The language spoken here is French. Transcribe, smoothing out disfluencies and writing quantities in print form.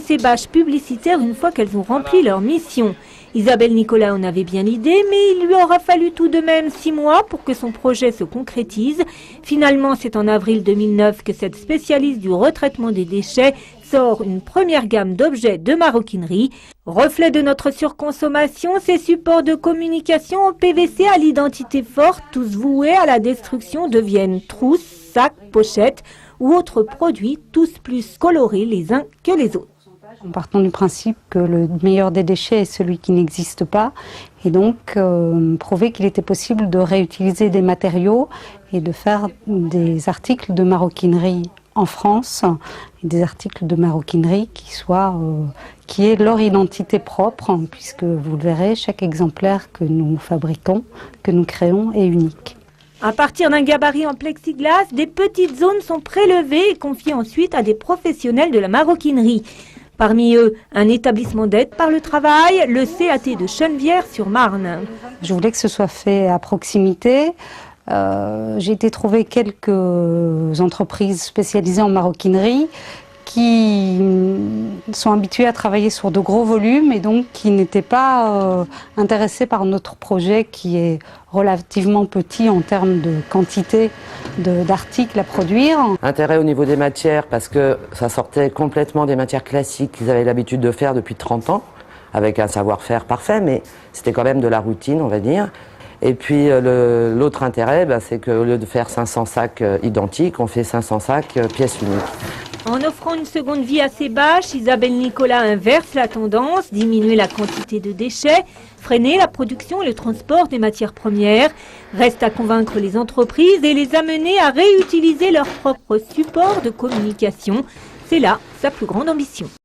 ces bâches publicitaires une fois qu'elles ont rempli leur mission. Isabelle Nicolas en avait bien l'idée, mais il lui aura fallu tout de même 6 mois pour que son projet se concrétise. Finalement, c'est en avril 2009 que cette spécialiste du retraitement des déchets sort une première gamme d'objets de maroquinerie. Reflet de notre surconsommation, ces supports de communication en PVC à l'identité forte, tous voués à la destruction, deviennent trousses, sacs, pochettes ou autres produits, tous plus colorés les uns que les autres. En partant du principe que le meilleur des déchets est celui qui n'existe pas, et donc prouver qu'il était possible de réutiliser des matériaux et de faire des articles de maroquinerie en France, et des articles de maroquinerie qui aient leur identité propre, puisque vous le verrez, chaque exemplaire que nous fabriquons, que nous créons est unique. À partir d'un gabarit en plexiglas, des petites zones sont prélevées et confiées ensuite à des professionnels de la maroquinerie. Parmi eux, un établissement d'aide par le travail, le CAT de Chenevière-sur-Marne. Je voulais que ce soit fait à proximité. J'ai été trouver quelques entreprises spécialisées en maroquinerie qui sont habituées à travailler sur de gros volumes et donc qui n'étaient pas intéressées par notre projet qui est relativement petit en termes de quantité d'articles à produire. Intérêt au niveau des matières parce que ça sortait complètement des matières classiques qu'ils avaient l'habitude de faire depuis 30 ans, avec un savoir-faire parfait, mais c'était quand même de la routine, on va dire. Et puis l'autre intérêt, c'est qu'au lieu de faire 500 sacs identiques, on fait 500 sacs pièces uniques. En offrant une seconde vie à ces bâches, Isabelle Nicolas inverse la tendance, diminuer la quantité de déchets, freiner la production et le transport des matières premières. Reste à convaincre les entreprises et les amener à réutiliser leurs propres supports de communication. C'est là sa plus grande ambition.